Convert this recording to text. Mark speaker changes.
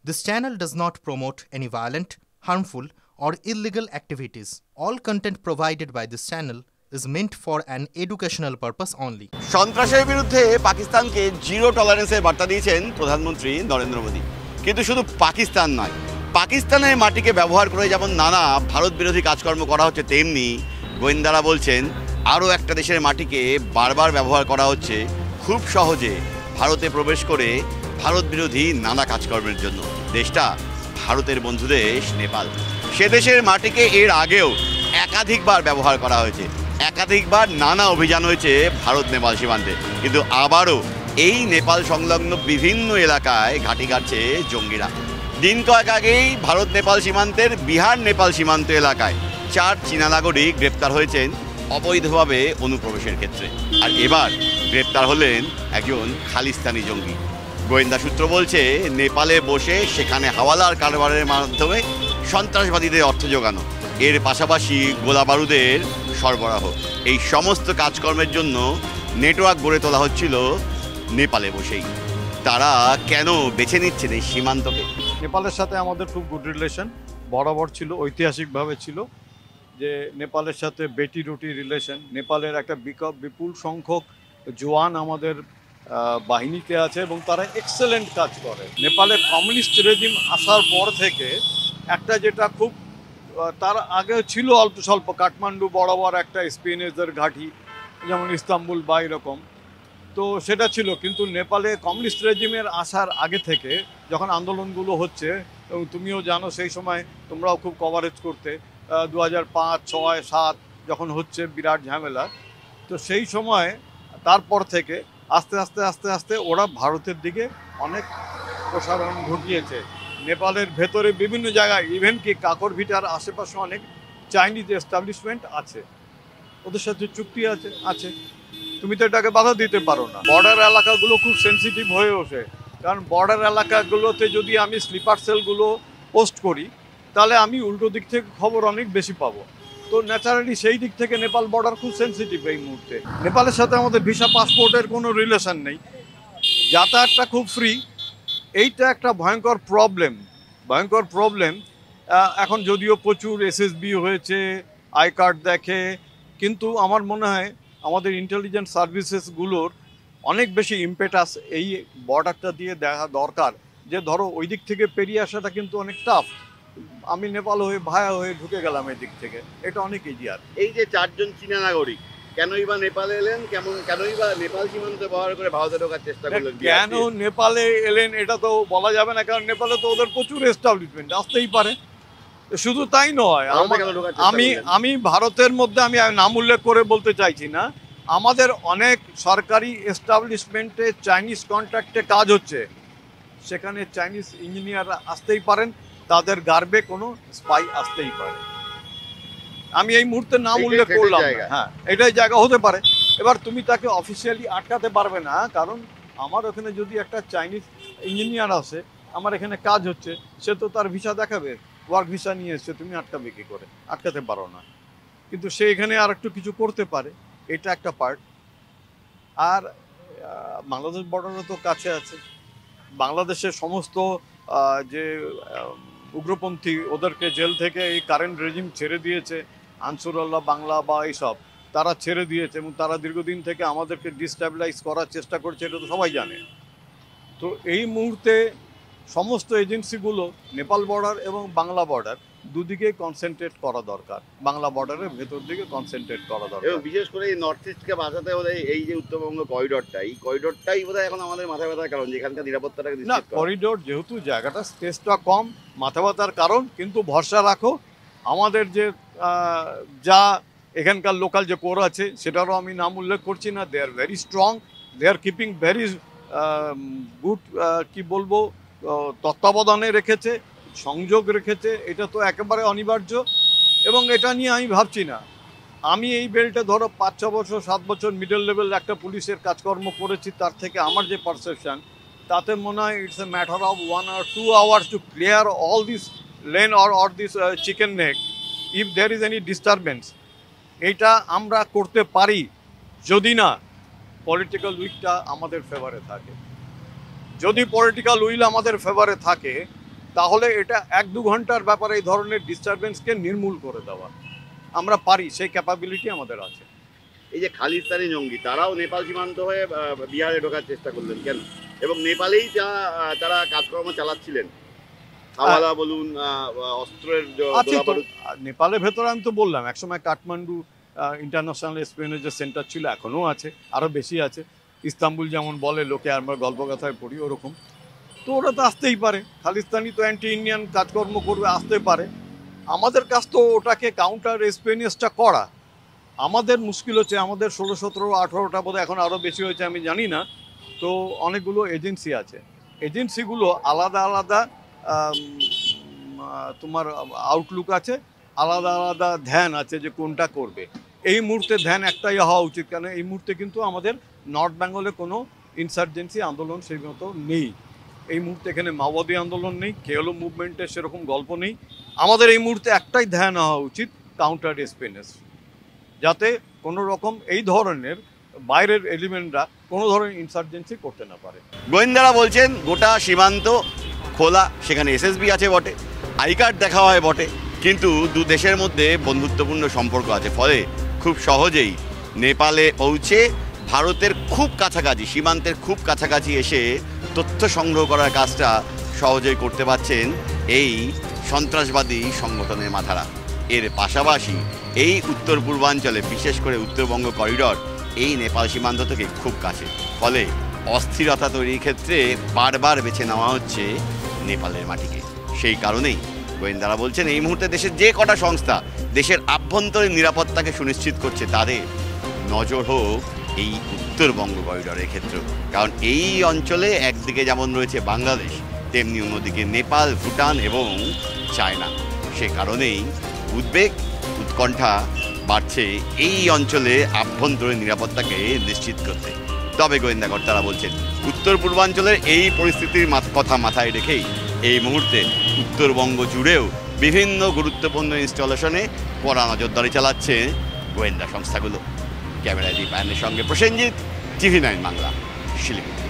Speaker 1: This channel does not promote any violent, harmful, or illegal activities. All content provided by this channel is meant for an educational purpose only.
Speaker 2: সন্ত্রাসের বিরুদ্ধে পাকিস্তানকে zero টলারেন্সের বার্তা দিয়েছেন প্রধানমন্ত্রী নরেন্দ্র মোদী। কিন্তু শুধু পাকিস্তান নয়, পাকিস্তানের মাটিকে ব্যবহার করে যেমন নানা ভারত বিরোধী কাজকর্ম করা হচ্ছে, তেমনি গোয়েন্দারা বলছেন আরও একটা দেশের মাটিকে বারবার ব্যবহার করা হচ্ছে খুব সহজে ভারতে প্রবেশ করে ভারত বিরোধী নানা কাজকর্মের জন্য। দেশটা ভারতের বন্ধু দেশ নেপাল। সে দেশের মাটিকে এর আগেও একাধিকবার ব্যবহার করা হয়েছে, একাধিকবার নানা অভিযান হয়েছে ভারত নেপাল সীমান্তে। কিন্তু আবারও এই নেপাল সংলগ্ন বিভিন্ন এলাকায় ঘাঁটি গাড়ছে জঙ্গিরা। দিন কয়েক আগেই ভারত নেপাল সীমান্তের বিহার নেপাল সীমান্ত এলাকায় 4 চীনা নাগরিক গ্রেপ্তার হয়েছেন অবৈধভাবে অনুপ্রবেশের ক্ষেত্রে। আর এবার গ্রেপ্তার হলেন একজন খালিস্তানি জঙ্গি। গোয়েন্দা সূত্র বলছে নেপালে বসে সেখানে হাওয়ালার কারবারের মাধ্যমে সন্ত্রাসবাদীদের অর্থ যোগানো, এর পাশাপাশি গোলা বারুদের সরবরাহ, এই সমস্ত কাজকর্মের জন্য নেটওয়ার্ক গড়ে তোলা হচ্ছিল নেপালে বসেই। তারা কেন বেছে নিচ্ছেন এই সীমান্তকে?
Speaker 3: নেপালের সাথে আমাদের খুব গুড রিলেশন বরাবর ছিল, ঐতিহাসিকভাবে ছিল যে নেপালের সাথে বেটি রুটি রিলেশন। নেপালের একটা বিপুল সংখ্যক জওয়ান আমাদের বাহিনীতে আছে এবং তারা এক্সেলেন্ট কাজ করে। নেপালের কমিউনিস্ট রেজিম আসার পর থেকে একটা যেটা খুব তার আগে ছিল অল্প স্বল্প, কাঠমান্ডু বরাবর একটা স্পিনেজের ঘাঁটি, যেমন ইস্তাম্বুল বা এরকম, তো সেটা ছিল। কিন্তু নেপালে কমিউনিস্ট রেজিমের আসার আগে থেকে যখন আন্দোলনগুলো হচ্ছে, এবং তুমিও জানো সেই সময় তোমরাও খুব কভারেজ করতে, 2005, 6, 7 যখন হচ্ছে বিরাট ঝামেলা, তো সেই সময় তারপর থেকে আস্তে আস্তে আস্তে আস্তে ওরা ভারতের দিকে অনেক প্রসারণ ঘটিয়েছে। নেপালের ভেতরে বিভিন্ন জায়গায়, ইভেন কি কাকরভিটার আশেপাশে অনেক চাইনিজ এস্টাবলিশমেন্ট আছে, ওদের সাথে চুক্তি আছে। তুমি তো এটাকে বাধা দিতে পারো না। বর্ডার এলাকাগুলো খুব সেন্সিটিভ হয়ে ওঠে, কারণ বর্ডার এলাকাগুলোতে যদি আমি স্লিপার সেলগুলো পোস্ট করি তাহলে আমি উল্টো দিক থেকে খবর অনেক বেশি পাবো। তো ন্যাচারালি সেই দিক থেকে নেপাল বর্ডার খুব সেন্সিটিভ এই মুহূর্তে। নেপালের সাথে আমাদের ভিসা পাসপোর্টের কোনো রিলেশন নেই, যাতায়াতটা খুব ফ্রি। এইটা একটা ভয়ঙ্কর প্রবলেম। এখন যদিও প্রচুর এসএসবি হয়েছে, আই কার্ড দেখে, কিন্তু আমার মনে হয় আমাদের ইন্টেলিজেন্স সার্ভিসেসগুলোর অনেক বেশি ইম্পেটাস এই বর্ডারটা দিয়ে দেখা দরকার। যে ধরো ওই দিক থেকে পেরিয়ে আসাটা কিন্তু অনেক টাফ। আমি নেপাল হয়ে ভায়া হয়ে ঢুকে গেলাম এই দিক থেকে, এটা অনেক ইজিয়ার।
Speaker 2: এই যে 4 জন চীনা নাগরিক কেনই বা নেপালে এলেন, কেনই বা নেপাল সীমান্ত ব্যবহার করে ভারতে ঢোকার চেষ্টা করলেন?
Speaker 3: কেন নেপালে এলেন এটা তো বলা যাবে না, কারণ নেপালে তো ওদের প্রচুর এস্টাবলিশমেন্ট, আসতেই পারে। শুধু তাই নয়, আমি ভারতের মধ্যে আমি নাম উল্লেখ করে বলতে চাইছি না, আমাদের অনেক সরকারি এস্টাবলিশমেন্টে চাইনিজ কন্ট্রাক্টে কাজ হচ্ছে, সেখানে চাইনিজ ইঞ্জিনিয়ার আসতেই পারেন, তাদের গার্বে কোনো স্পাই আসতেই পারে। আমি এই মুহূর্তে নাম উল্লেখ করলাম, হ্যাঁ এটাই জায়গা হতে পারে। এবার তুমি তাকে অফিসিয়ালি আটকাতে পারবে না, কারণ আমার ওখানে যদি একটা চাইনিজ ইঞ্জিনিয়ার আসে, আমার এখানে কাজ হচ্ছে, সে তো তার ভিসা দেখাবে, ওয়ার্ক ভিসা নিয়ে এসছে, তুমি আটকাবে কি করে? আটকাতে পারো না। কিন্তু সে এখানে আর একটু কিছু করতে পারে, এটা একটা পার্ট। আর বাংলাদেশ বর্ডারও তো কাছে আছে। বাংলাদেশের সমস্ত যে উগ্রপন্থী, ওদেরকে জেল থেকে এই কারেন্ট রেজিম ছেড়ে দিয়েছে, আনসারুল্লাহ বাংলা বা এইসব, তারা ছেড়ে দিয়েছে, এবং তারা দীর্ঘদিন থেকে আমাদেরকে ডিস্টেবিলাইজ করার চেষ্টা করছে, এটা তো সবাই জানে। তো এই মুহূর্তে সমস্ত এজেন্সিগুলো নেপাল বর্ডার এবং বাংলা বর্ডার দুদিকে কনসেন্ট্রেট করা দরকার, বাংলা বর্ডারের ভেতর দিকে কনসেন্ট্রেট করা দরকার।
Speaker 2: এবং বিশেষ করে এই নর্থ ইস্টকে বাঁচাতে হলে এই যে উত্তরবঙ্গ করিডোরটাই বোধহয় এখন আমাদের মাথা ব্যথার কারণ, যেখানকার নিরাপত্তাটাকে
Speaker 3: না, করিডোর যেহেতু জায়গাটা স্পেসটা কম, মাথা ব্যথার কারণ, কিন্তু ভরসা রাখো আমাদের যে যা এখানকার লোকাল যে কোর আছে, সেটারও আমি নাম উল্লেখ করছি না, they are very strong, they are keeping very good, কি বলবো, তত্ত্বাবধানে রেখেছে, সংযোগ রেখেছে, এটা তো একেবারে অনিবার্য। এবং এটা নিয়ে আমি ভাবছি না, আমি এই বেল্টে ধরো 5-6 বছর 7 বছর মিডল লেভেল একটা পুলিশের কাজকর্ম করেছি, তার থেকে আমার যে পারসেপশন, তাতে মনে হয় it's a matter of 1 or 2 hours to clear all this lane or this chicken neck if there is any disturbance. এইটা আমরা করতে পারি যদি না পলিটিক্যাল উইলটা আমাদের ফেভারে থাকে। যদি পলিটিক্যাল উইল আমাদের ফেভারে থাকে তাহলে এটা 1-2 ঘন্টার ব্যাপারে এই ধরনের ডিস্টারবেন্সকে নির্মূল করে দেওয়া আমরা পারি, সেই ক্যাপাবিলিটি আমাদের আছে।
Speaker 2: এই যে খালিস্তানি জঙ্গি তারাও নেপাল সীমান্ত হয়ে বিহারে ঢোকার চেষ্টা করলেন কেন? এবং নেপালেই তারা কাজকর্ম চালাচ্ছিলেন, হাওয়ালা বলুন, অস্ত্রের
Speaker 3: নেপালের ভেতরে আমি তো বললাম একসময় কাঠমান্ডু ইন্টারন্যাশনাল এসপিওনেজের সেন্টার ছিল, এখনও আছে, আরও বেশি আছে। ইস্তাম্বুল যেমন বলে লোকে, আমরা গল্প কথায় পড়ি ওরকম। তো ওরা তো আসতেই পারে, খালিস্তানি তো অ্যান্টি ইন্ডিয়ান কাজকর্ম করবে, আসতে পারে। আমাদের কাছ তো ওটাকে কাউন্টার এসপিওনেজটা করা। আমাদের মুশকিল হচ্ছে আমাদের 16, 17, 18টা বোধহয়, এখন আরও বেশি হয়েছে আমি জানি না। তো অনেকগুলো এজেন্সি আছে, এজেন্সিগুলো আলাদা আলাদা তোমার আউটলুক আছে, আলাদা আলাদা ধ্যান আছে যে কোনটা করবে। এই মুহূর্তে ধ্যান একটাই হওয়া উচিত, কারণ এই মুহূর্তে কিন্তু আমাদের নর্থ বেঙ্গলে কোনো ইনসার্জেন্সি আন্দোলন সেই মতো নেই। এই মুহূর্তে এখানে মাওবাদী আন্দোলন নেই, কেএলও মুভমেন্টের সেরকম গল্প নেই। আমাদের এই মুহূর্তে একটাই ধ্যান হওয়া উচিত, কাউন্টার এসপিওনেজ, যাতে কোনো রকম এই ধরনের বাইরের এলিমেন্টরা কোনো ধরনের ইনসার্জেন্সি করতে না পারে।
Speaker 2: গোয়েন্দারা বলছেন গোটা সীমান্ত খোলা, সেখানে এসএসবি আছে বটে, আই কার্ড দেখা হয় বটে, কিন্তু দু দেশের মধ্যে বন্ধুত্বপূর্ণ সম্পর্ক আছে, ফলে খুব সহজেই নেপালে পৌঁছে ভারতের খুব কাছাকাছি, সীমান্তের খুব কাছাকাছি এসে তথ্য সংগ্রহ করার কাজটা সহজেই করতে পারছেন এই সন্ত্রাসবাদী সংগঠনের মাথারা। এর পাশাপাশি এই উত্তর পূর্বাঞ্চলে, বিশেষ করে উত্তরবঙ্গ করিডর এই নেপাল সীমান্ত থেকে খুব কাছে, ফলে অস্থিরতা তৈরির ক্ষেত্রে বারবার বেছে নেওয়া হচ্ছে নেপালের মাটিকে। সেই কারণেই গোয়েন্দারা বলছেন এই মুহূর্তে দেশের যে কটা সংস্থা দেশের আভ্যন্তরীণ নিরাপত্তাকে সুনিশ্চিত করছে তাদের নজর হোক এই উত্তরবঙ্গ করিডরের ক্ষেত্রে। কারণ এই অঞ্চলে একদিকে যেমন রয়েছে বাংলাদেশ, তেমনি অন্যদিকে নেপাল, ভুটান এবং চায়না। সে কারণেই উদ্বেগ, উৎকণ্ঠা বাড়ছে এই অঞ্চলে আভ্যন্তরীণ নিরাপত্তাকে নিশ্চিত করতে। তবে গোয়েন্দা কর্তারা বলছেন উত্তর পূর্বাঞ্চলের এই পরিস্থিতির কথা মাথায় রেখেই এই মুহূর্তে উত্তরবঙ্গ জুড়েও বিভিন্ন গুরুত্বপূর্ণ ইনস্টলেশনে কড়া নজরদারি চালাচ্ছে গোয়েন্দা সংস্থাগুলো। ক্যামেরায় দীপায়নের সঙ্গে প্রসেনজিৎ, TV9 বাংলা, শিলিগুড়ি।